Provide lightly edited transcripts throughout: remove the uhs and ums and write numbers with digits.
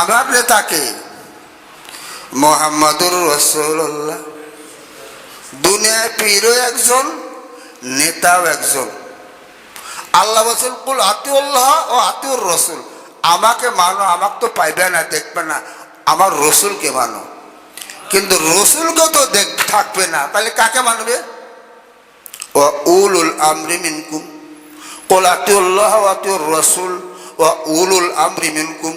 আমার নেতাকে মুহাম্মাদুর রাসূলুল্লাহ। দুনিয়ায় পীরও একজন, নেতাও একজন। আল্লাহ বলেন কুল আতিউল্লাহ ও আতিউর রাসূল, আমাকে মানো, আমাকে তো পাইবে না, দেখবে না, আমার রসুলকে মানো। কিন্তু রসুলকে তো থাকবে না, তাহলে কাকে মানবে? ও উলুল আমরি মিনকুম, কুল আতিউল্লাহ ওয়া আতিউর রাসূল ওয়া উলুল আমরি মিনকুম,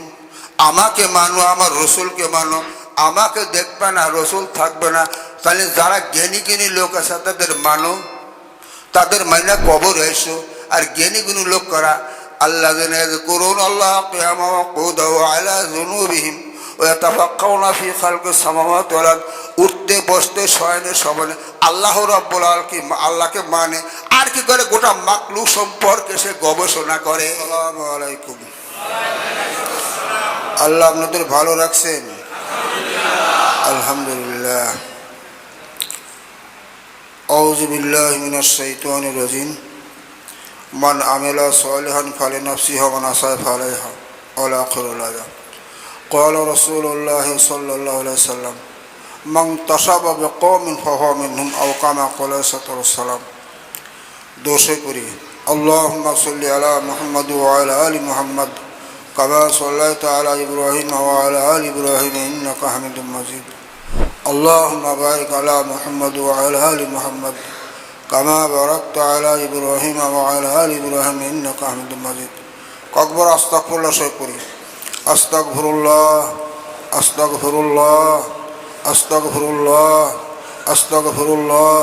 আমাকে মানো, আমার রসুলকে মানো। আমাকে দেখবে না, রসুল থাকবে না, তাহলে যারা জ্ঞানী জ্ঞানী লোক আছে তাদের মানো, তাদের মাইনা কবর এসো। আর জ্ঞানী গুণী লোক করা আল্লাযীনা ইয়াযকুরুনাল্লাহ কিয়ামান ওয়া কুউদান ওয়া আলা যুনুবিহিম ওয়া ইয়াতাফাক্কারুনা ফি খালকিস সামাওয়াতি ওয়াল আরদ, উঠতে বসতে শয়নে শোভনে আল্লাহ রাব্বুল আলামিন, আল্লাহকে মানে। আর কি করে? গোটা মাখলুক সম্পর্কে সে গবেষণা করে। আসসালামু আলাইকুম। আল্লাহ আপনাদের ভালো রাখছেন? আলহামদুলিল্লাহ। আউযু বিল্লাহি মিনাশ শাইতানির রাজিম। মান আমিলা সালিহান ফালিনাফসিহি ওয়া মান আসাআ ফালাইহা ওয়া আখিরুল আযাব। ক্বালা রাসূলুল্লাহ সাল্লাল্লাহু আলাইহি ওয়াসাল্লাম মান তাশাবা বিকওমিন ফাহুয়া মিনহুম আও কামা ক্বালা সাল্লাল্লাহু আলাইহি ওয়াসাল্লাম। দোষে করি আল্লাহুম্মা সাল্লি আলা মুহাম্মাদ ওয়া আলা আলি মুহাম্মাদ কামা সাল্লাইতা আলা ইব্রাহিম ওয়া আলা আলি ইব্রাহিম ইন্নাকা হামিদুম মাজিদ। আল্লাহুম্মা বারিক আলা মুহাম্মাদ ওয়া আলা আলি মুহাম্মাদ কামা বারাকতা আলা ইব্রাহিম ওয়া আলা আলি ইব্রাহিম ইন্নাকা হামিদুম মাজিদ। কতবার আস্তাগফিরুল্লাহ সই করি। আস্তাগফিরুল্লাহ, আস্তাগফিরুল্লাহ, আস্তাগফিরুল্লাহ, আস্তাগফিরুল্লাহ,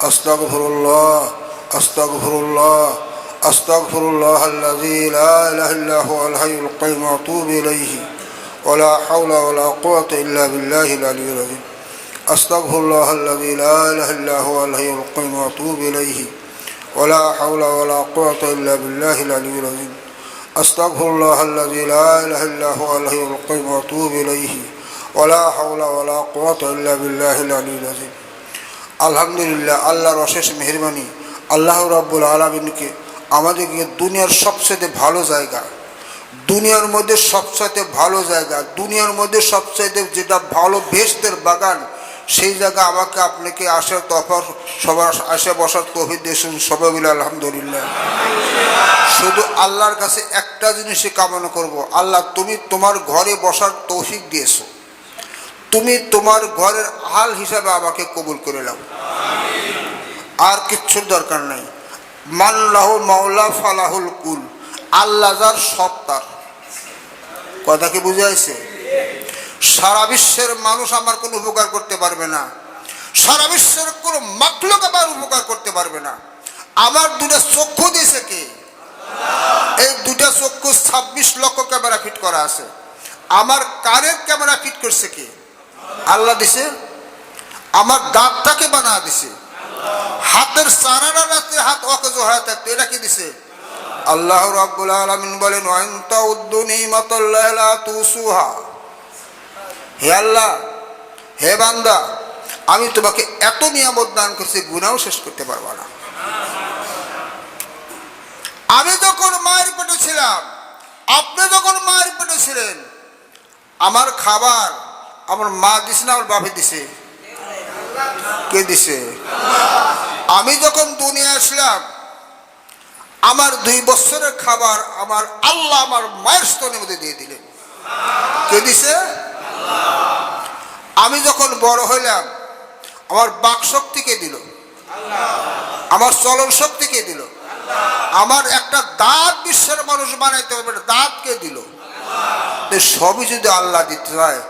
আস্তাগফিরুল্লাহ, আস্তাগফিরুল্লাহ, আস্তাগফিরুল্লাহ আল্লাযী লা ইলাহা ইল্লা হুয়াল হাইয়ুল কাইয়্যুম ওয়া আতুবু ইলাইহি ওয়া লা হাওলা ওয়া লা কুওয়াতা ইল্লা বিল্লাহিল আলিয়্যিল আযীম। আস্তাগফিরুল্লাহ আল্লাযী লা ইলাহা ইল্লা হুয়াল হাইয়ুল কাইয়্যুম ওয়া আতুবু ইলাইহি ওয়া লা হাওলা ওয়া লা কুওয়াতা ইল্লা বিল্লাহিল আলিয়্যিল আযীম। আস্তাগফিরুল্লাহ আল্লাযী লা ইলাহা ইল্লা হুয়াল হাইয়ুল কাইয়্যুম ওয়া আতুবু ইলাইহি ওয়া লা হাওলা ওয়া লা কুওয়াতা ইল্লা বিল্লাহিল আলিয়্যিল আযীম। আলহামদুলিল্লাহ, আল্লাহর অশেষ মেহেরবানি। আল্লাহ রাব্বুল আলামিনকে আমাদেরকে দুনিয়ার সবচেয়ে ভালো জায়গা, দুনিয়ার মধ্যে সবচেয়ে ভালো জায়গা, দুনিয়ার মধ্যে সবচেয়ে যেটা ভালো বেহেশতের বাগান, সেই জায়গা আমাকে আপনাকে আসার তফার সবার আসে বসার তৌফিক দিয়েছেন। সবাই বলে আলহামদুলিল্লাহ। শুধু আল্লাহর কাছে একটা জিনিসই কামনা করব, আল্লাহ তুমি তোমার ঘরে বসার তৌফিক দিয়েছো, তুমি তোমার ঘরের হাল হিসাবে আমাকে কবুল করে নাও, আর কিচ্ছুর দরকার নাই। মাল্লাহু মাওলা ফালাহুল কুল, আল্লাহ যার সব তার। কথা কি বুঝে আসছে? সারা বিশ্বের মানুষ আমার কোনো উপকার করতে পারবে না, সারা বিশ্বের কোনো মাখলুক আমার উপকার করতে পারবে না। আমার দুটা চক্ষু দিয়েছে কে? এই দুটা চক্ষু 26 লক্ষ ক্যামেরা ফিট করা আছে। আমার কানের ক্যামেরা ফিট করছে কে? আল্লাহ দিছে। আমার দাঁতটাকে বানা দিছে। হাতের চারানা রাতে হাত অকেজো হয়ে থাকতো, এটা কি দিছে? আল্লাহ রাব্বুল আলামিন বলেন ওয়া ইন তাউদ্দু নিমাতাল্লাহি লা তুসুহা। হে আল্লাহ, হে বান্দা, আমি তোমাকে এত নিয়ামত দান করছি, গুনাহও শেষ করতে পারবো না। আমি যখন মায়ের পেটে ছিলাম, আপনি যখন মায়ের পেটে ছিলেন, আমার খাবার আমার মা দিছে না আমার বাপে দিছে? কে দিছে? আমি যখন দুনিয়া আসলাম, আমার 2 বছরের খাবার আমার আল্লাহ আমার মায়ের স্তনের মধ্যে দিয়ে দিলেন। কে দিছে? আমি যখন বড় হইলাম, আমার বাক শক্তি কে দিল? আমার চলন শক্তি কে দিল? আমার একটা দাঁত বিশ্বের মানুষ বানাইতে পারবে, দাঁত কে দিল? সবই যদি আল্লাহ দিতে হয়,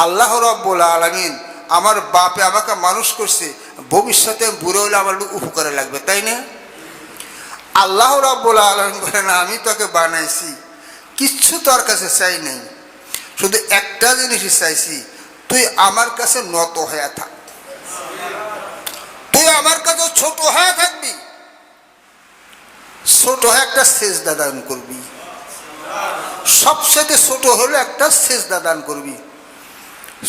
আল্লাহ রাব্বুল আলামিন আমার বাপে আমাকে মানুষ করছে, ভবিষ্যতে বুড়ো হলে আমার উপকারে লাগবে, তাই না? আল্লাহ রাব্বুল আলামিন বলেন আমি তোকে বানাইছি, কিচ্ছু তোর কাছে চাই নাই, শুধু একটা জিনিসই চাইছি, তুই আমার কাছে নত হয়ে থাক, তুই আমার কাছে ছোট হয়ে থাকবি, ছোট হয়ে একটা সেজদা দান করবি, সবচেয়ে ছোট হলো একটা সেজদা দান করবি।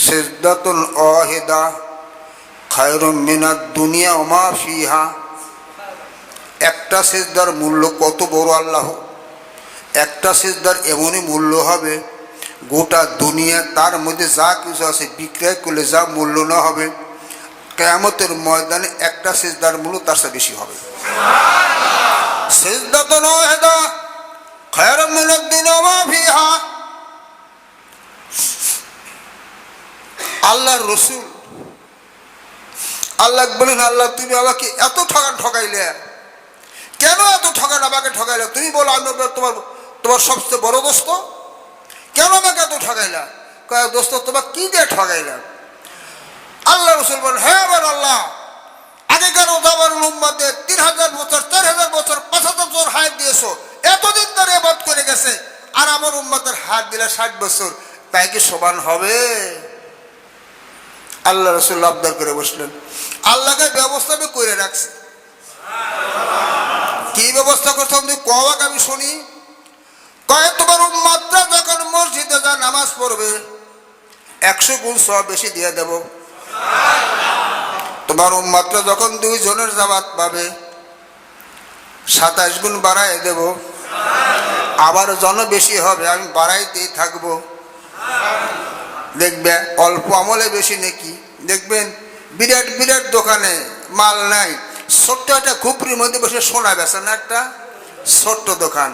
সেজদাতুন ওয়াহিদা খায়রুম মিনাদ দুনিয়া ওয়া মা ফিহা। একটা সেজদার মূল্য কত বড় আল্লাহ, একটা সেজদার এমনই মূল্য হবে গোটা দুনিয়া তার মধ্যে যা কিছু আছে বিক্রয় করলে যা মূল্য না হবে, কিয়ামতের ময়দানে একটা সিজদার মূল্য তার চেয়ে বেশি হবে। সিজদাতুন ওয়াহিদা খায়রুম মিনাদ দুনিয়া ওয়া মা ফিহা। আল্লাহর রাসূল আল্লাহ বলেন, আল্লাহ তুমি আমাকে এত ঠকাইলে, কেন এত আমাকে ঠকাইলে? তুমি বলো আমি তোমার সবচেয়ে বড় দোস্ত, কেন আমাকে এত ঠকাইলা? কয় দোস্ত তোমাকে কি দিয়ে ঠকাইলাম? আল্লাহ রাসূল বলেন, হ্যাঁ আমার আল্লাহ, আগেকার জামানার উম্মতদের 3000 বছর 4000 বছর 5000 বছর হায়াত দিয়েছো, এতদিন ধরে ইবাদত করে গেছে, আর আমার উম্মতের হায়াত দিলে 60 বছর, তাই কি সমান হবে? আল্লাহ রাসূল আবদার করে বসলেন। আল্লাহকে ব্যবস্থা আমি করে রাখছি। কি ব্যবস্থা করছো তুমি কওয়া, আমি শুনি। কয় তোমার উম্মতরা যখন মসজিদে যা নামাজ পড়বে 100 গুণ সওয়াব বেশি দিয়ে দেব। তোমার উম্মতরা যখন 2 জনের জামাত পাবে 27 গুণ বাড়ায় দেব। আবার জন বেশি হবে, আমি বাড়াইতেই থাকবো। দেখবে অল্প আমলে বেশি নাকি। দেখবেন বিরাট বিরাট দোকানে মাল নাই, ছোট্ট একটা খুপড়ির মধ্যে বসে সোনা বেচে না, একটা ছোট্ট দোকান,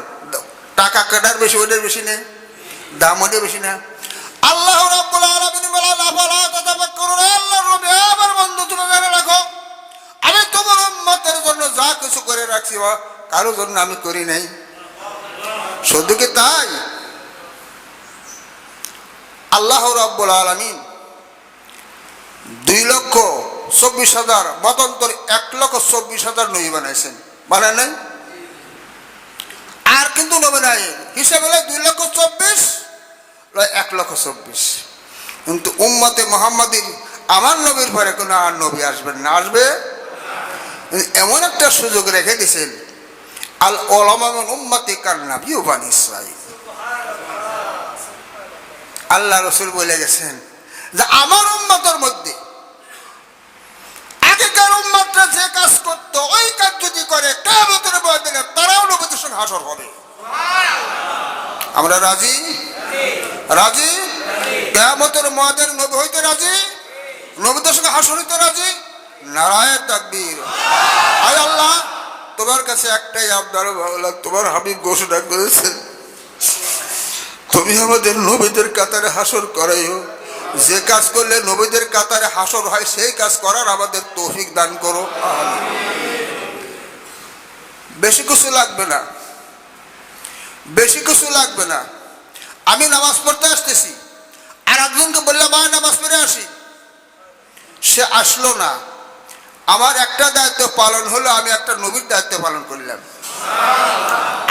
টাকা কাটার বেশি, ওটার বেশি নেই, দাম ওটার বেশি না। আল্লাহ রাব্বুল আলামিন বলেন, আফালা তাতাফাক্কারুন। আল্লাহর নবী আমার বন্ধু তুমি জেনে রাখো, আমি তোমার উম্মতের জন্য যা কিছু করে রাখছি কারোর জন্য আমি করি নাই। শুধু কি তাই, আল্লাহ রাব্বুল আলামিন 2,24,000 মতান্তর 1,24,000 নবী বানাইছেন, বানায় নাই? আর কিন্তু নবী নাই হিসাবে 2,24,000 1,24,000। কিন্তু উম্মতে মুহাম্মাদিন আমার নবীর পরে কোনো আর নবী আসবেন না, আসবে এমন একটা সুযোগ রেখে দিয়েছেন, আল উলামা মিন উম্মতি কান নাবিয়্যু বানি ইসরাঈল। আল্লাহ রাসূল বলে গেছেন যে আমার উম্মতের মধ্যে আগেকার উম্মতরা যে কাজ করতো ওই কাজ যদি করে কিয়ামতের ময়দানে তারাও নবীদের সঙ্গে হাসর হবে। আমরা রাজি? রাজি? কিয়ামতের ময়দানে নবী হইতে রাজি, নবীদের সঙ্গে হাসর হইতে রাজি। নারায়ে তাকবীর। আয় আল্লাহ, তোমার কাছে একটাই আবদার, তোমার হাবিব ঘোষণা করেছেন তুমি আমাদের নবীদের কাতারে হাসর করাইও। যে কাজ করলে নবীদের কাতারে হাসর হয় সেই কাজ করার আমাদের তৌফিক দান করো। বেশি কিছু লাগবে না, বেশি কিছু লাগবে না। আমি নামাজ পড়তে আসতেছি, আর একজনকে বললাম মা নামাজ পড়ে আসি, সে আসলো না। আমার একটা দায়িত্ব পালন হলো, আমি একটা নবীর দায়িত্ব পালন করলাম।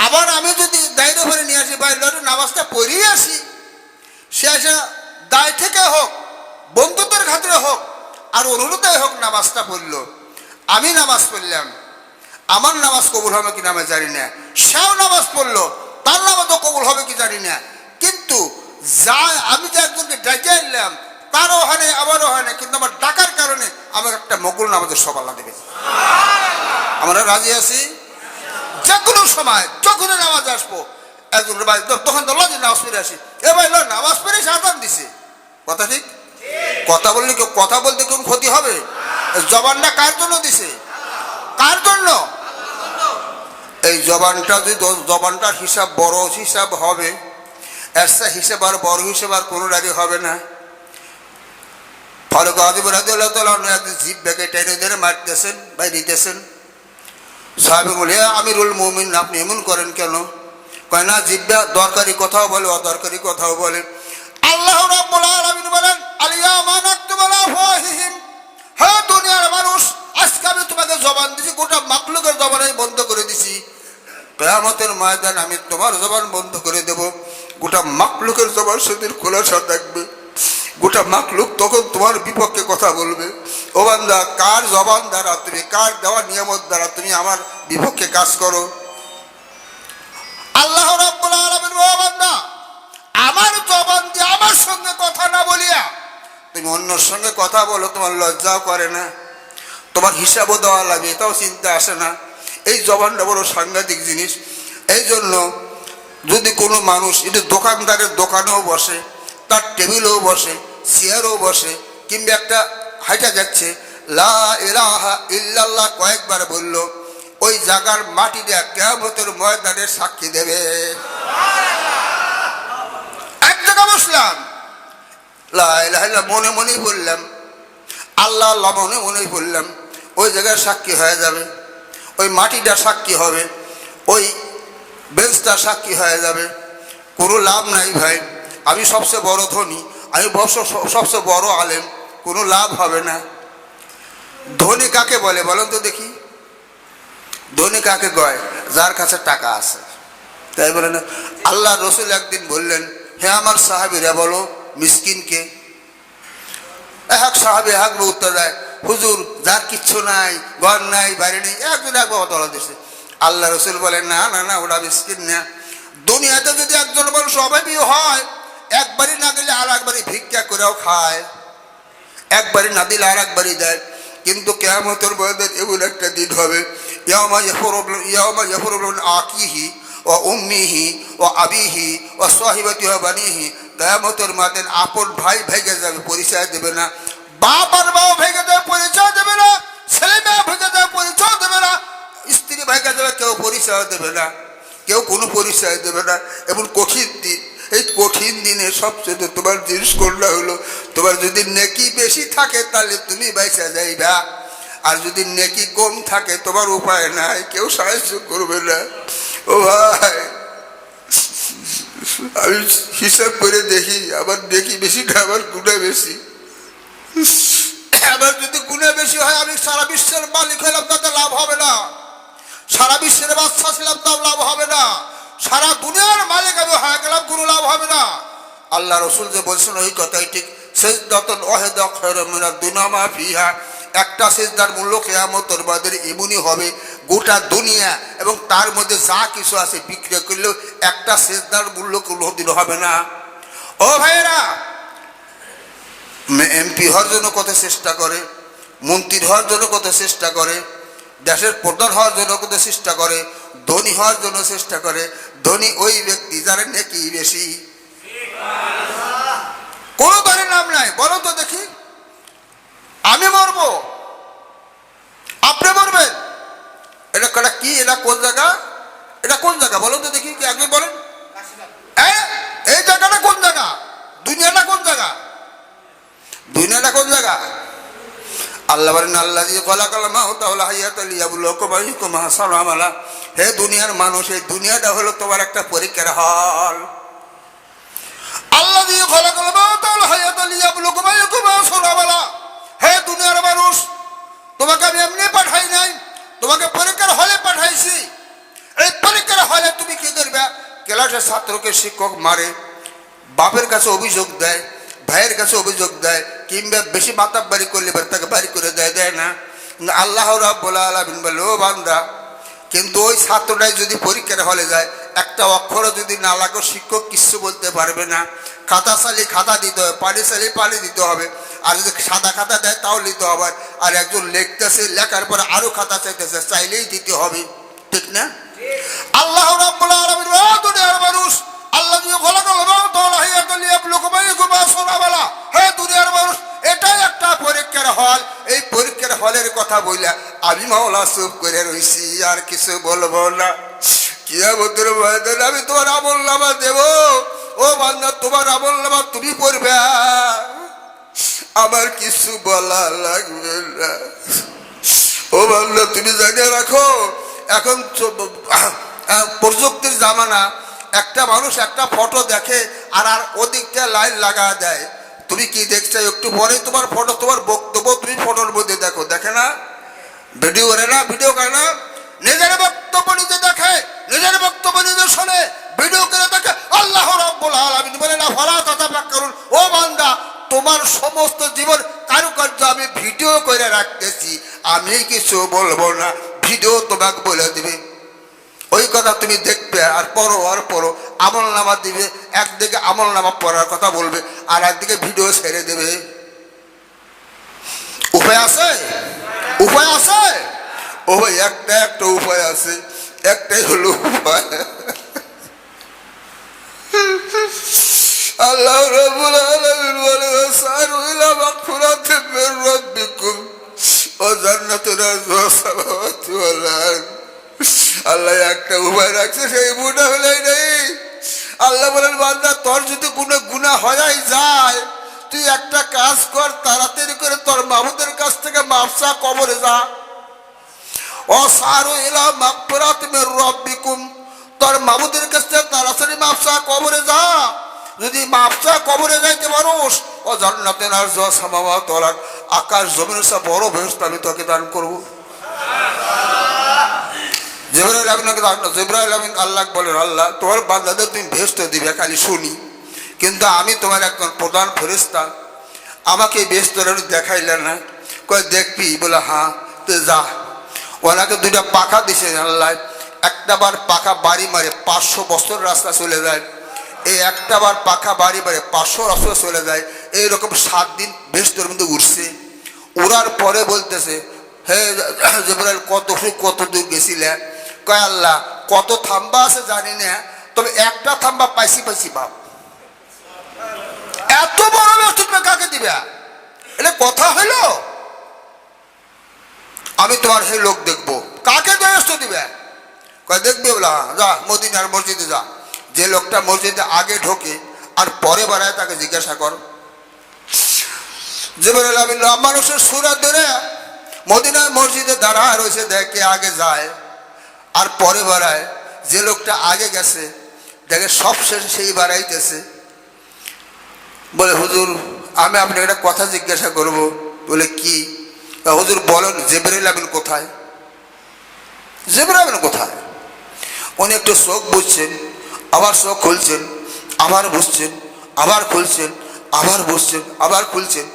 আবার আমি যদি দায়িত্ব করে নিয়ে আসি, ভাই নামাজটা পড়িয়ে আসি, সে আসে দায় থেকে হোক, বন্ধুত্বের খাতিরে হোক, আর অনুরোধে হোক নামাজটা পড়লো, আমি নামাজ পড়লাম, আমার নামাজ কবুল হবে কিনা আমি জানি না, সেও নামাজ পড়লো, তার নামাজও কবুল হবে কি জানি না। কিন্তু যা আমি যে একজনকে ডেকে আনলাম তারও হয় না, আমারও হয় না, কিন্তু আমার ডাকার কারণে আমার একটা মকবুল নামাজের সব আল্লাহ দেবে। আমরা রাজি আছি? যে কোনো সময় যখনই নামাজ আসবো একজন ভাই তখন তো লজে নামাজ পড়ে আসি, এ ভাই নামাজ পড়ে সাধারণ দিছে, কথা ঠিক? কথা বললে কথা বলতে কোন ক্ষতি হবে? জবানটা কার জন্য দিছে? কার জন্য? এই জবানটা যদি জবানটার হিসাব বড় হিসাব হবে, এসা হিসেব আর বড় হিসেব আর কোনো রাজি হবে না। ফারুক আযম রাদিয়াল্লাহু তাআলা একদিন জিভ বেঁকে টেনে ধরে মারতেছেন, ভাই দিতেছেন। সাহাবী বলে, আমিরুল মুমিনিন আপনি এমন করেন কেন? কয় না, জিব্বা দরকারি কথাও বলে অদরকারি কথাও বলে। আল্লাহ রাব্বুল আলামিন বলেন, আল-ইয়াওমা নাকতুবু আলা আফওয়াহিহিম, হে দুনিয়ার মানুষ, আজকে আমি তোমাকে জবান দিছি, গোটা মাখলুকের জবান আমি বন্ধ করে দিছি। কিয়ামতের ময়দানে আমি তোমার জবান বন্ধ করে দেব, গোটা মাখলুকের জবান সেদিন খোলা থাকবে। গোটা মাখলুক তখন তোমার বিপক্ষে কথা বলবে। ও বান্দা, কার জবান দ্বারা তুমি, কার দেওয়া নিয়ামত দ্বারা তুমি আমার বিপক্ষে কাজ করো? আল্লাহ রাব্বুল আলামিন, ও বান্দা, আমার জবান দিয়ে আমার সঙ্গে কথা না বলিয়া তুমি অন্যর সঙ্গে কথা বলো, তোমার লজ্জাও করে না, তোমার হিসাবও দেওয়া লাগে, এটাও চিন্তা আসে না। এই জবানটা বড় সাংঘাতিক জিনিস। এই জন্য যদি কোনো মানুষ এটা দোকানদারের দোকানেও বসে, তার টেবিলেও বসে, চেয়ারও বসে, কিংবা একটা হাইটা যাচ্ছে, লা ইলাহা ইল্লাল্লাহ কয়েকবার বলল, ওই জায়গার মাটিটা কিয়ামতের ময়দানে সাক্ষী দেবে। এক জায়গা বসলাম, লা ইলাহা ইল্লাল্লাহ মনে মনেই বললাম, আল্লাহ আল্লাহ মনে মনেই বললাম, ওই জায়গায় সাক্ষী হয়ে যাবে, ওই মাটিটা সাক্ষী হবে, ওই বেঞ্চটা সাক্ষী হয়ে যাবে। কোনো লাভ নাই ভাই, আমি সবচেয়ে বড় ধনী, আমি সবচেয়ে বড় আলেম, কোনো লাভ হবে না। ধনী কাকে বলে বলেন তো দেখি? ধনী কাকে কয়? যার কাছে টাকা আছে, তাই বলে না? আল্লাহ রসুল একদিন বললেন, হে আমার সাহাবীরা বলো মিসকিনকে। এক সাহাবী একবার উত্তর দেয়, হুজুর যার কিচ্ছু নাই, ঘর নাই, বাড়ি নেই, একজন একবার তলা দিচ্ছে। আল্লাহ রসুল বলেন, না না না, ওরা মিসকিন না। দুনিয়াতে যদি একজন মানুষ অভাবী হয়, একবারই না দিলে আর একবারই ভিক্ষা করেও খায়, একবারই না দিলে আর একবারই দেয়। কিন্তু কিয়ামতের ময়দানে এমন একটা দিন হবে, ইয়াউমা ইয়াফরু আকিহি ও উম্মিহি ও আবিহি ও সাহিবাতিহি ওয়া বানিহি। কিয়ামতের ময়দানে আপন ভাই ভেঙে যাবে, পরিচয় দেবে না। বাপ আর মাও ভেঙে যাবে, পরিচয় দেবে না। ছেলে মেয়ে ভেঙে যাবে, পরিচয় দেবে না। স্ত্রী ভেঙে যাবে, কেউ পরিচয় দেবে না, কেউ কোনো পরিচয় দেবে না। এমন কঠিন দিন। এই কঠিন দিনে সবচেয়ে তোমার জিনিস করলে হলো, তোমার যদি নেকি বেশি থাকে তাহলে তুমি বাইসা যাইবা, আর যদি নেকি কম থাকে তোমার উপায় নাই, কেউ সাহায্য করবে না। ও ভাই, আমি হিসাব করে দেখি, আমার নেকি বেশি না আমার গুণা বেশি। আবার যদি গুণা বেশি হয়, আমি সারা বিশ্বের মালিক হলাম, তাতে লাভ হবে না। সারা বিশ্বের বাদশা ছিলাম, তাও লাভ হবে না। সারা দুনিয়ার মালিক আমি হয়ে গেলাম, কোনো লাভ হবে না। আল্লাহ রসুল যে বলছেন ওই কথাই ঠিক। সিজদাতুন ওয়াহিদা খায়রুম মিনাদ দুনিয়া মা ফিহা। একটা সিজদার মূল্য কিয়ামতের ময়দানে এমনই হবে, গোটা দুনিয়া এবং তার মধ্যে যা কিছু আছে বিক্রি করলেও একটা সিজদার মূল্য কোনোদিন হবে না। ও ভাইয়েরা, এমপি হওয়ার জন্য কত চেষ্টা করে, মন্ত্রী হওয়ার জন্য কত চেষ্টা করে, দেশের প্রধান হওয়ার জন্য কত চেষ্টা করে, ধনী হওয়ার জন্য চেষ্টা করে। ধনী ওই ব্যক্তি যার নেকি বেশি। কোন দলের নাম নাই, বলো তো দেখি। আমি মরবো, আপনি মরবেন, এটা কটা কি? এটা কোন জায়গা? এটা কোন জায়গা বলো তো দেখি, কি একজন বলেন। এই জায়গাটা কোন জায়গা? দুনিয়াটা কোন জায়গা? দুনিয়াটা কোন জায়গা? আল্লাহ বলেন, আল্লাযী খালাকাল মাউতা ওয়াল হায়াতা লিয়াবলুয়াকুম আইয়ুকুম আহসানু আমালা। হে দুনিয়ার মানুষ, এই দুনিয়াটা হলো তোমার একটা পরীক্ষার হল। আল্লাযী খালাকাল মাউতা ওয়াল হায়াতা লিয়াবলুয়াকুম আইয়ুকুম আহসানু আমালা। হে দুনিয়ার মানুষ, তোমাকে আমি এমনি পাঠাই নাই, তোমাকে পরীক্ষার হলে পাঠাইছি। এই পরীক্ষার হলে তুমি কি করবে? ক্লাসের ছাত্রকে শিক্ষক মারে, বাপের কাছে অভিযোগ দেয়, ভাইয়ের কাছে অভিযোগ দেয়, কিংবা বেশি মাতাব্বারি করলে তাকে বাড়ি করে দেয়, দেয় না? আল্লাহ রাব্বুল আলামিন বলে, ও বান্দা, কিন্তু ওই ছাত্রটাই যদি পরীক্ষার হলে যায়, একটা অক্ষরও যদি না লাগে, শিক্ষক কিছু বলতে পারবে না। খাতা চাইলে খাতা দিতে হবে, পানি চাইলে পানি দিতে হবে, আর যদি সাদা খাতা দেয় তাও নিতে হবে। আর একজন লিখতেছে, লেখার পরে আরো খাতা চাইতেছে, চাইলেই দিতে হবে, ঠিক না? আল্লাহ রাব্বুল আলামিন, ও দুনিয়ার মানুষ, আল্লাযী খালাকাল মাউতা ওয়াল হায়াতা লিয়াবলুয়াকুম আইয়ুকুম আহসানু আমালা। হে দুনিয়ার মানুষ, এটাই একটা পরীক্ষার হল। এই পরীক্ষার হলের কথা বইলা আমি মাওলা চুপ করে রইছি, আর কিছু বলবো না। কিয়ামতের ময়দানে আমি তোমার আমলনামা দেব। ও বান্দা, তোমার আমলনামা তুমি পড়বে, আমার কিছু বলা লাগবে না। ও বান্দা, তুমি জানিয়ে রাখো, এখন প্রযুক্তির জামানা। একটা মানুষ একটা ফটো দেখে আর ওদিকটা লাইন লাগা দেয়। তুমি কি দেখছো? একটু পরে তোমার ফটো, তোমার বক্তব্য তুমি ফটোর মধ্যে দেখো, দেখে না? ভিডিও করে না? ভিডিও করে না? নিজের বক্তব্য নিজে দেখে, নিজের বক্তব্য নিজে শোনে, ভিডিও করে দেখে। আল্লাহ রাব্বুল আলামিন বলে না, ফালা তাতাফাক্কারুন। ও বান্দা, তোমার সমস্ত জীবন কারুকার্য আমি ভিডিও করে রাখতেছি, আমি কিছু বলবো না, ভিডিও তোমাকে বলে দিবে। ওই কথা তুমি দেখবে আর পড়ো, আর পড়ো, আমল নামা দিবে। একদিকে আমল নামা পড়ার কথা বলবে, আর একদিকে ভিডিও ছেড়ে দেবে। উপায় আছে? উপায় আছে? ও ভাই, একটা উপায় আছে, একটাই হলো উপায়। আল্লাহ রাব্বুল আলামিন বলে সারু ইলা মাগফিরাতিন মির রাব্বিকুম ওয়া জান্নাতুন আরজুহা সামাওয়াতু ওয়াল আরদ। আল্লাহ একটা উপায় রাখছে, সেই উপায়টা হলেই নেই। আল্লাহ বলেন বান্দা তোর যদি কোনো গুনাহ হয়ে যায়, তুই একটা কাজ কর, তাড়াতাড়ি করে তোর মাবুদের কাছ থেকে মাফ চা, কবরে যা। ও সারু ইলা মাগফিরাতিন মির রাব্বিকুম, তোর মাবুদের কাছ থেকে তাড়াতাড়ি মাফ চা, কবরে যা। যদি মাফ চা কবরে যাইতে পারোস, ও জান্নাতুন আরজুহা সামাওয়াতু ওয়াল আরদ, আকাশ জমিনের সব বড় বেহেশত আমি তোকে দান করব। জিবরাইল আমিনকে দান, জিবরাইল আমিন আল্লাহ বলেন আল্লাহ তোমার বান্দাদের তুমি বেহেশত দিবে খালি শুনি, কিন্তু আমি তোমার একজন প্রধান ফেরেশতা, আমাকে বেহেশত দেখাইলে না। কয় দেখবি? বলে হ্যাঁ। তো যা। ওনাকে দুইটা পাখা দিছে আল্লাহ, একটা বার পাখা বাড়ি মারে 500 বছর রাস্তা চলে যায়, এই একটা বার পাখা বাড়ি মারে 500 রাস্তা চলে যায়। এইরকম 7 দিন বেহেশতের মধ্যে উঠছে। উড়ার পরে বলতেছে হে জিবরাইল কত দূর গেছিলে? কয় আল্লাহ কত থাম্বা আছে জানি না, তবে একটা থাম্বা পাইছি বাপ। এত বড় বেহেশত তুমি কাকে দিবে? এটা কথা হইলো? আমি তোমার সেই লোক দেখবো। কাকে বেহেশত দিবে? কয় দেখবি? বলা যা মদিনার মসজিদে যা, যে লোকটা মসজিদে আগে ঢোকে আর পরে বাড়ায় তাকে জিজ্ঞাসা কর। জিবরাইল আমিন মানুষের সুরা ধরে মদিনার মসজিদে দাঁড়া রয়েছে, দেখে আগে যায় আর পরে বাড়ায়। যে লোকটা আগে গেছে দেখে সব শেষে সেই বাড়াইতেছে। বলে হুজুর আমি আপনাকে একটা কথা জিজ্ঞাসা করব। বলে কি? হুজুর বলেন জিবরাইল আমিন কোথায়? জিবরাইল আমিন কোথায়? উনি একটু চোখ বুঝছেন, আবার চোখ খুলছেন, আবার বুঝছেন, আবার খুলছেন, আবার বুঝছেন, আবার খুলছেন।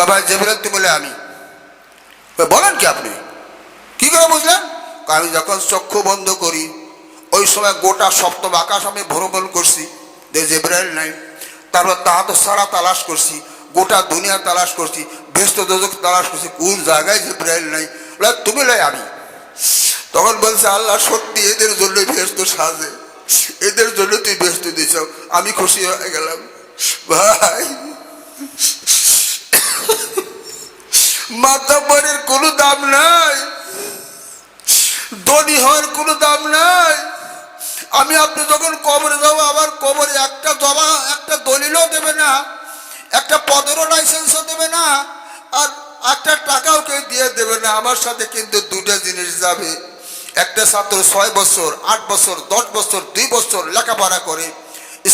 ভাই জিবরাইল তুমি? বলে আমি। বলেন কি আপনি? কি করে বুঝলেন? আমি যখন চক্ষু বন্ধ করি ওই সময় গোটা সপ্তম আকাশ আমি ভ্রমণ করছি, জিবরাইল নাই। তারপর তাহাত সারা তালাশ করছি, গোটা দুনিয়া তালাশ করছি, বেহেশত দোজখ তালাশ করছি, কোন জায়গায় জিবরাইল নাই। তুমি লাই আমি। তখন বলছে আল্লাহ সত্যি এদের জন্য বেহেশত সাজে, এদের জন্য তুই বেহেশত দিছ। আমি খুশি হয়ে গেলাম। ভাই মাতাব্বরের কোনো দাম নাই, ধনী হওয়ার কোনো দাম নাই। আমি আপনি যখন কবরে যাবো, আবার কবরে একটা জমা একটা দলিলও দেবে না, একটা পদেরও লাইসেন্সও দেবে না, আর একটা টাকাও কেউ দিয়ে দেবে না। আমার সাথে কিন্তু দুটা জিনিস যাবে। একটা ছাত্র 6 বছর 8 বছর 10 বছর 2 বছর লেখাপড়া করে,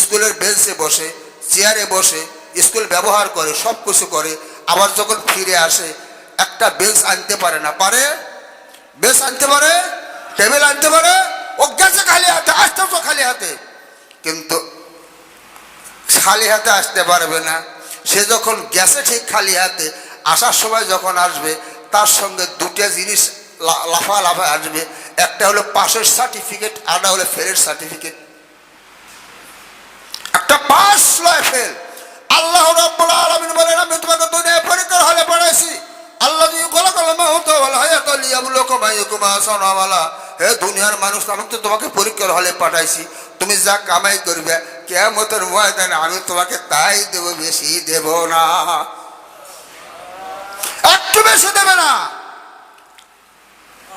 স্কুলের বেঞ্চে বসে, চেয়ারে বসে স্কুল ব্যবহার করে, সব কিছু করে, আবার যখন ফিরে আসে একটা বেঞ্চ আনতে পারে না। পারে? বেঞ্চ আনতে পারে, টেবিল আনতে পারে। ও গেছে খালি হাতে, আসতে তো খালি হাতে, কিন্তু খালি হাতে আসতে পারবে না। সে যখন গেছে ঠিক খালি হাতে, আসার সময় যখন আসবে তার সঙ্গে দুটা জিনিস লাফা আসবে। একটা হলো পাসের সার্টিফিকেট, আরটা হলো ফেলের সার্টিফিকেট। একটা পাস নয় ফেল। আল্লাহ রাব্বুল আলামিন বলেন আমি তোমাকে দুনিয়ায় পরীক্ষার হলে পড়াইছি। আল্লাযী খালাকাল মাউতা ওয়াল হায়াতা লিয়াবলুয়াকুম আইয়ুকুম আহসানু আমালা। হে দুনিয়ার মানুষ, আমি তো তোমাকে পরীক্ষার হলে পাঠাইছি। তুমি যা কামাই করবে কিয়ামতের ময়দানে আমি তোমাকে তাই দেব, বেশি দেব না, একটু বেশি দেবে না।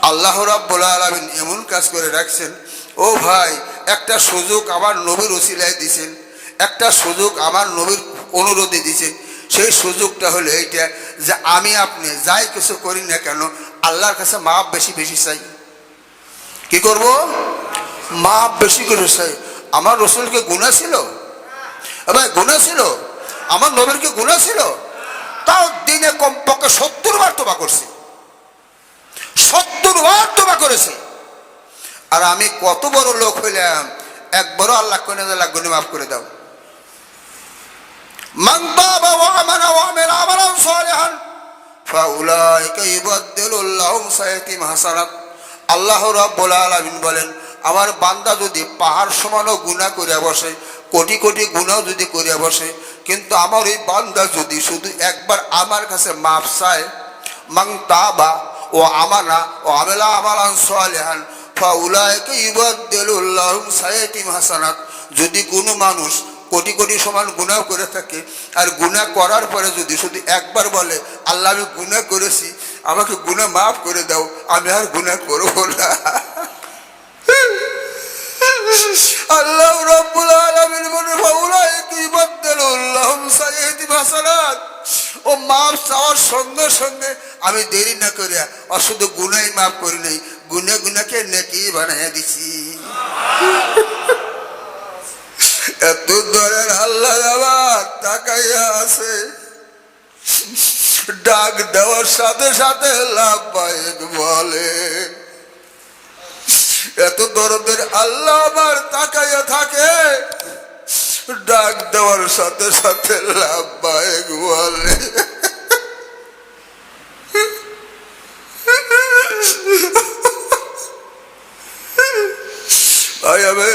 আল্লাহ রাব্বুল আলামিন এমন কাজ করে রাখছেন। ও ভাই, একটা সুযোগ আমার নবীর ওসিলায় দিয়েছেন, একটা সুযোগ আমার নবীর অনুরোধে দিয়েছেন। সেই সুযোগটা হলো এইটা যে আমি আপনি যাই কিছু করি না কেন আল্লাহর কাছে মাপ বেশি বেশি চাই। কি করব? মাপ বেশি করে চাই। আমার রসুলকে গুনাহ ছিল? ভাই গুনাহ ছিল? আমার নবীর কি গুনাহ ছিল? তাও দিনে কমপক্ষে 70 বার তওবা করছে, 70 বার তওবা করেছে। আর আমি কত বড় লোক হইলাম, একবারও আল্লাহ কোনে লাগবে মাফ করে দাও। মান তাবা ওয়া আমানা ওয়া আমিলা আমালান সালিহান ফাউলাইকা ইউবাদদিলুল্লাহু সাইয়্যাতিহিম হাসানাত। আল্লাহ রাব্বুল আলামিন বলেন আমার বান্দা যদি পাহাড় সমানও গুনাহ করে বসে, কোটি কোটি গুনাহ যদি করে বসে, কিন্তু আমার এই বান্দা যদি শুধু একবার আমার কাছে মাফ চায়, মান তাবা ওয়া আমানা ওয়া আমিলা আমালান সালিহান ফাউলাইকা ইউবাদদিলুল্লাহু সাইয়্যাতিহিম হাসানাত। যদি কোনো মানুষ কোটি কোটি সমান গুনাহ করে থাকে আর গুনাহ করার পরে যদি শুধু একবার বলে আল্লাহ আমি গুনাহ করেছি, আমাকে গুনাহ মাফ করে দাও, আমি আর গুনাহ করব না, আল্লাহ রাব্বুল আলামিন বলে ফাউলাইকা ইবাদদালুল্লাহুম সাইয়্যাতিহিম হাসানাত, ও মাফ চাওয়ার সঙ্গে সঙ্গে আমি দেরি না করে আর শুধু গুনাহই মাফ করি নাই, গুনাহকে নেকি বানাইয়া দিছি। এত দয়ার আল্লাহ আবার তাকাইয়া আছে, ডাক দেওয়ার সাথে সাথে লাভবাহিক বলে। এত দরদের আল্লাহ আবার তাকাইয়া থাকে, ডাক দেওয়ার সাথে সাথে লাভবাহিক বলে।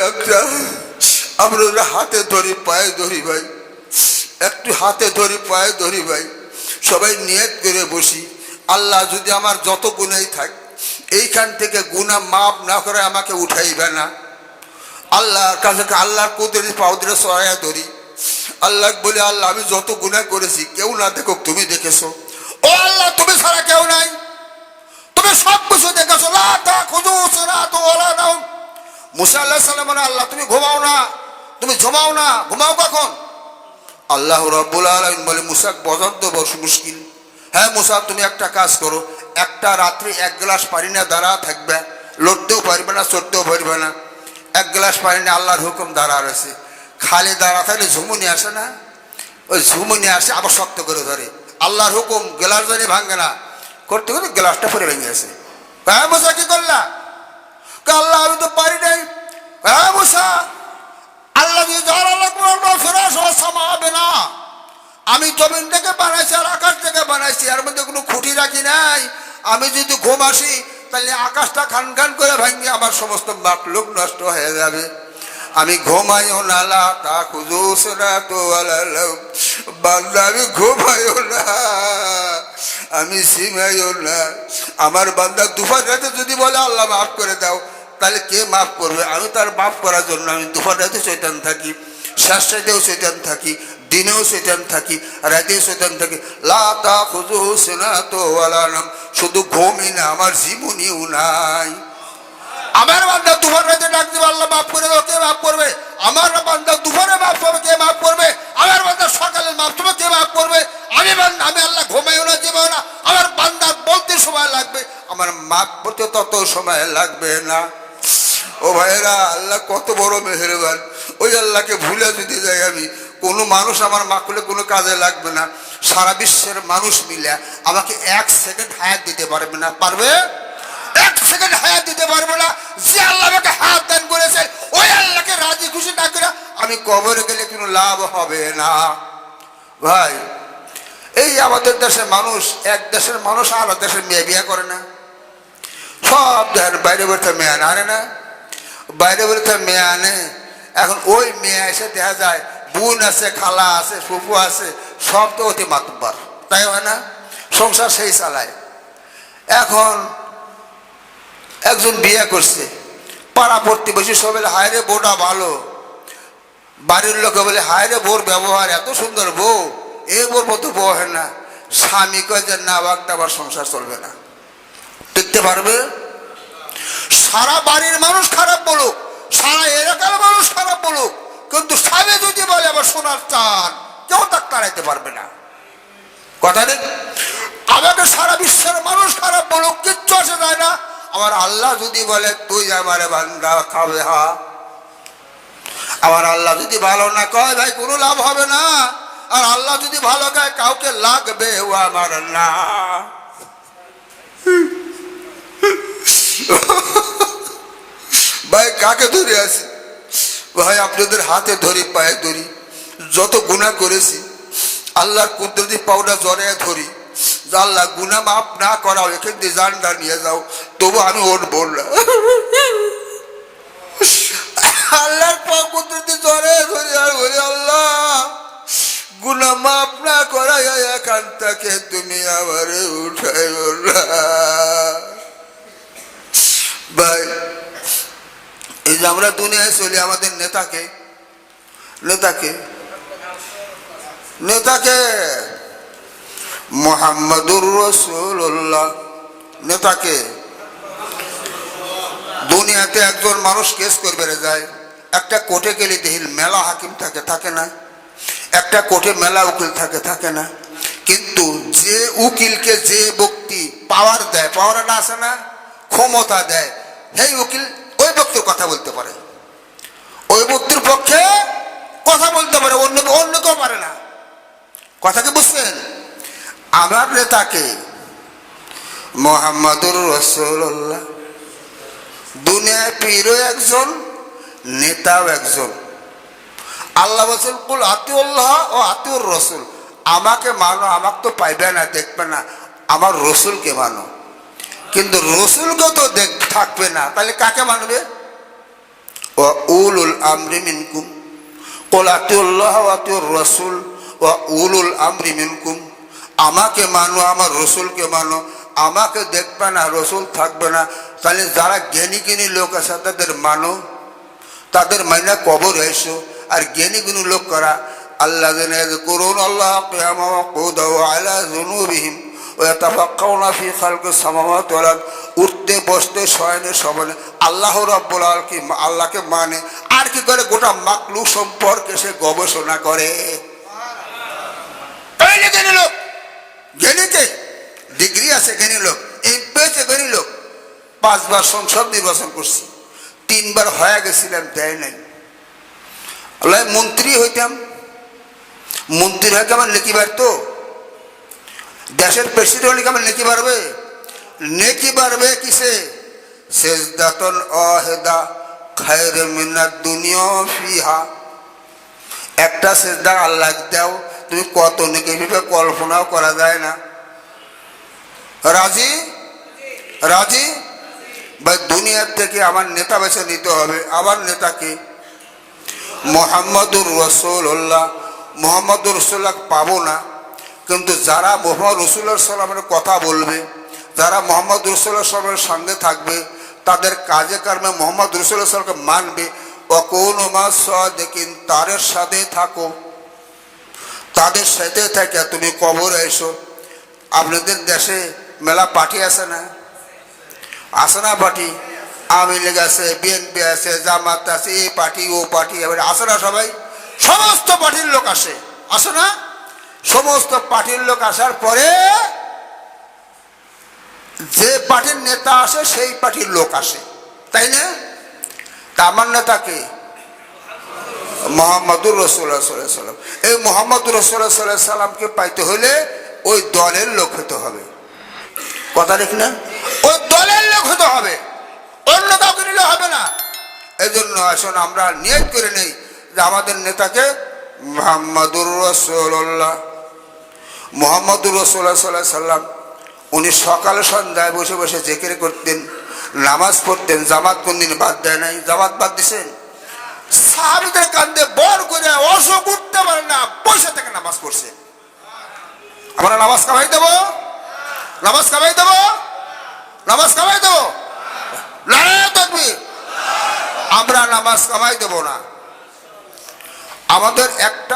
একটা আমরা হাতে ধরি পায়ে ধরি ভাই, একটু হাতে ধরি পায়ে ধরি ভাই, সবাই নিয়ত করে বসি আল্লাহ যদি আমার যত গুনাহ থাক এইখান থেকে গুনাহ মাফ না করে আমাকে উঠাইবে না। আল্লাহর কাছে আল্লাহর কুদরতি পাও ধরে সহায়া ধরি, আল্লাহ বলে আল্লাহ আমি যত গুনাহ করেছি কেউ না দেখো তুমি দেখেছো, ও আল্লাহ তুমি ছাড়া কেউ নাই, তুমি সব কিছু দেখেছো। লা তাখুযু সিরাতু ওয়ালা নাওম। মুসা আলাইহিস সালাম বলে আল্লাহ তুমি ঘুমাও না, তুমি জমাও না, ঘুমাও কখন? আল্লাহ রাব্বুল আলামিন বলে মুসা বজার তো বড় মুশকিল। হ্যাঁ মুসা তুমি একটা কাজ করো, একটা রাত্রি এক গ্লাস পানি না দাঁড়া থাকবে, লড়তেও পারবে না চড়তেও পারবে না, এক গ্লাস পানি না আল্লাহর হুকুম দাঁড়া রয়েছে, খালি দাঁড়া থাকলে ঝুমুনি আসে না, ওই ঝুমুনি আসে আবার শক্ত করে ধরে, আল্লাহর হুকুম গ্লাস জানি ভাঙে না, করতে করতে গ্লাসটা পরে ভেঙে আসে। হ্যাঁ মুসা কি করলা? আল্লাহ আমি তো পারি নাই। হ্যাঁ মুসা আল্লাহ হবে না, আমি জমিন থেকে বানাইছি আর আকাশ থেকে বানাইছি, এর মধ্যে কোনো খুঁটি রাখি নাই, আমি যদি ঘুম আসি তাহলে আকাশটা খান খান করে ভাঙিয়ে আমার সমস্ত মাকলুক নষ্ট হয়ে যাবে। আমি ঘুমাইও না, লা তাখুযু সিরাতু ওয়ালা নাওম, বান্দা আমি ঘুমাইও না, আমি সিমাইও না। আমার বান্দা দুপুর রাতে যদি বলে আল্লাহ মাফ করে দাও, তাহলে কে মাফ করবে? আমি তার মাফ করার জন্য আমি দুপুর রাতে শয়তান থাকি, শেষ রাতেও শয়তান থাকি, দিনেও শয়তান থাকি, রাতেও শয়তান থাকি। লা তাখুযু সিরাতু ওয়ালা নাওম, শুধু ঘুমই না আমার জীবনীও নাই। আমার বান্দা দুপুর রাতে ডাক দিবে আল্লাহ মাফ করে দাও, কে মাফ করবে? আমার বান্দা দুপুরে মাফ পাবে, কে মাফ করবে? আমার বান্দা সকালে মাফ পাবে, কে মাফ করবে? আমি আল্লাহ ঘুমাইও না জীবও না, আমার বান্দার বলতে সময় লাগবে, আমার মাফ করতে তত সময় লাগবে না। ও ভাইয়েরা আল্লাহ কত বড় মেহেরবান, ওই আল্লাহকে ভুলে যদি যাই আমি, কোনো মানুষ আমার মাফ করলে কোনো কাজে লাগবে না। সারা বিশ্বের মানুষ মিলে আমাকে 1 সেকেন্ড হায়াত দিতে পারবে না, পারবে? 1 সেকেন্ড হায়াত দিতে পারবো না। যে আল্লাহ আমাকে হায়াত দান করেছে ওই আল্লাহকে রাজি খুশি না করে আমি কবরে গেলে কোনো লাভ হবে না। ভাই এই আমাদের দেশের মানুষ, এক দেশের মানুষ আর দেশের মেয়ে বিয়ে করে না, সব দেশের বাইরে বেরোতে মেয়ে আনে না, বাইরে বেরোতে মেয়ে আনে। এখন ওই মেয়ে এসে দেখা যায় বোন আছে, খালা আছে, ফুফু আছে, সব তো অতি মাতব্বর, তাই হয় না? সংসার সেই চালায়। এখন একজন বিয়ে করছে, পাড়া প্রতিবেশী সবাই হায় রে বউটা ভালো, বাড়ির লোকে বলে হায় রে বউর ব্যবহার এত সুন্দর, বউ এই বউর মতো বউ হয় না। স্বামী কয় যে না বাগটা আবার সংসার চলবে না, দেখতে পারবে? সারা বাড়ির মানুষ খারাপ বলুক, সারা এলাকার মানুষ খারাপ বলুক, কিন্তু স্বামী যদি বলে আবার সোনার চান, কেউ তাকে তাড়াইতে পারবে না। কথা নেই? আমাকে সারা বিশ্বের মানুষ খারাপ বলুক, কিচ্ছু আসে যায় না। আমার আল্লাহ যদি বলে তুই আমার বান্দা খাবে, হা, আমার আল্লাহ যদি ভালো না কয় ভাই কোনো লাভ হবে না। আর আল্লাহ যদি ভালো কয় কাউকে লাগবে, ও আমার না। ভাই কাকে ধরে আছি? ভাই আপনাদের হাতে ধরি পায়ে ধরি, যত গুনাহ করেছি আল্লাহর কুদরতি পাওনা জড়ায় ধরি, আল্লাহ গুনাহ মাফ না করাও, এখান দিয়ে জানটা নিয়ে যাও, তবু আমি উঠবো না। আল্লাহর কুদরতি জড়ায় ধরি আর বলি আল্লাহ গুনাহ মাফ না করাই এখান থেকে তুমি আমার উঠাইও না। ভাই এই যে আমরা দুনিয়ায় চলি, আমাদের নেতাকে নেতাকে নেতাকে মুহাম্মাদুর রাসূলুল্লাহ। নেতাকে দুনিয়াতে একজন মানুষ কেস করবে যায়, একটা কোর্টে গেলে দেখিল মেলা হাকিম থাকে, থাকে না? একটা কোর্টে মেলা উকিল থাকে, থাকে না? কিন্তু যে উকিলকে যে ব্যক্তি পাওয়ার দেয়, পাওয়ারটা আছে না, ক্ষমতা দেয়, সেই উকিল ওই ব্যক্তির কথা বলতে পারে, ওই ব্যক্তির পক্ষে কথা বলতে পারে, অন্য কেউ পারে না। কথা কি বুঝছেন? আমার নেতাকে মুহাম্মাদুর রাসূলুল্লাহ। দুনিয়ায় পীরও একজন, নেতাও একজন। আল্লাহ বলছেন কুল আতিউল্লাহ ও আতিউর রাসূল। আমাকে মানো, আমাকে তো পাইবে না, দেখবে না, আমার রসুলকে মানো। কিন্তু রসুলকে তো থাকবে না, তাহলে কাকে মানবে? ও উলুল আমরি মিনকুম, কুল আতিউল্লাহ ওয়া আতিউর রাসূল ওয়া উলুল আমরি মিনকুম। আমাকে মানো, আমার রসুলকে মানো। আমাকে দেখবে না, রসুল থাকবে না, তাহলে যারা জ্ঞানী জ্ঞানী লোক আছে তাদের মানো, তাদের মাইনা কবর এসো। আর জ্ঞানী জ্ঞানী লোক করা আল্লাযিনা ইয়াযকুরুনাল্লাহ কিয়ামান ওয়া কুউদান ওয়া আলা যুনুবিহিম ওয়া ইয়াতাফাক্কারুনা ফি খালকিস সামাওয়াতি ওয়াল আরদ। উঠতে বসতে শয়নে শোভনে আল্লাহ রাব্বুল আলামিন, আল্লাহকে মানে। আর কি করে? গোটা মাকলুক সম্পর্কে সে গবেষণা করে। জ্ঞানী লোক, জ্ঞানীতে ডিগ্রি আছে, জ্ঞানী লোক, এমপিতে জ্ঞানী লোক। 5 বার সংসদ নির্বাচন করছি, 3 বার হয়ে গেছিলাম, দেয় নাই। আল্লাহ মন্ত্রী হইতাম, মন্ত্রী হয়ে আমার নেকি বাড়তো? দেশের প্রেসিডেন্ট হলে আমার নেকি বাড়বে? নেকি বাড়বে কিসে? সেজদাতুন ওয়াহিদা খায়রুম মিনাদ দুনিয়া ফিহা। একটা সেজদা আল্লাহ দাও, তুমি কত নেকি ভেবে কল্পনাও করা যায় না। রাজি? রাজি? ভাই দুনিয়ার থেকে আমার নেতা বেছে নিতে হবে। আমার নেতাকে মুহাম্মাদুর রাসূলুল্লাহ। মুহাম্মাদুর রাসূলুল্লাহ পাবো না, কিন্তু যারা মুহাম্মদ রাসূলুল্লাহ সাল্লামের কথা বলবে, যারা মুহাম্মদ রাসূলুল্লাহ সাল্লামের সঙ্গে থাকবে, তাদের কাজে কর্মে মুহাম্মদ রাসূলুল্লাহ সাল্লামকে মানবে। ওয়াকুনু মাস সাদিকিন, তাদের সাথে থাকো, তাদের সাথে থেকে তুমি কবরে এসো। আপনাদের দেশে মেলা পার্টি আছে না? আছে না পার্টি? আওয়ামী লীগ আছে, বিএনপি আছে, জামাত আছে, এই পার্টি ও পার্টি, এবারে আসে না সবাই? সমস্ত পার্টির লোক আসে, আসে না? সমস্ত পার্টির লোক আসার পরে যে পার্টির নেতা আসে সেই পার্টির লোক আসে, তাই না? তা আমার নেতাকে মুহাম্মাদুর রাসূলুল্লাহ সাল্লাল্লাহু আলাইহি ওয়াসাল্লাম। এই মুহাম্মাদুর রাসূলুল্লাহ সাল্লাল্লাহু আলাইহি ওয়াসাল্লামকে পাইতে হলে ওই দলের লোক হতে হবে। কথা ঠিক না? ওই দলের লোক হতে হবে, অন্য কাউকে নিলে হবে না। এই জন্য আসুন আমরা নিয়ত করে নেই যে আমাদের নেতাকে মুহাম্মাদুর রাসূলুল্লাহ। মুহাম্মাদুর রাসূলুল্লাহ সাল্লাল্লাহু আলাইহি ওয়াসাল্লাম উনি সকালে সন্ধ্যায় বসে বসে জিকির করতেন, নামাজ পড়তেন। জামাত কোনদিন বাদ দেয় নাই? জামাত বাদ দিছেন? সাহাবীদের কান্দে বর করে অসুখ উঠতে পারে না, পয়সা থেকে নামাজ পড়ছে। আমরা নামাজ কামাই দেবো? নামাজ কামাই দেবো? নামাজ কামাই দেবো? নারায়ে তাকবীর। আমরা নামাজ কামাই দেবো না। আমাদের একটা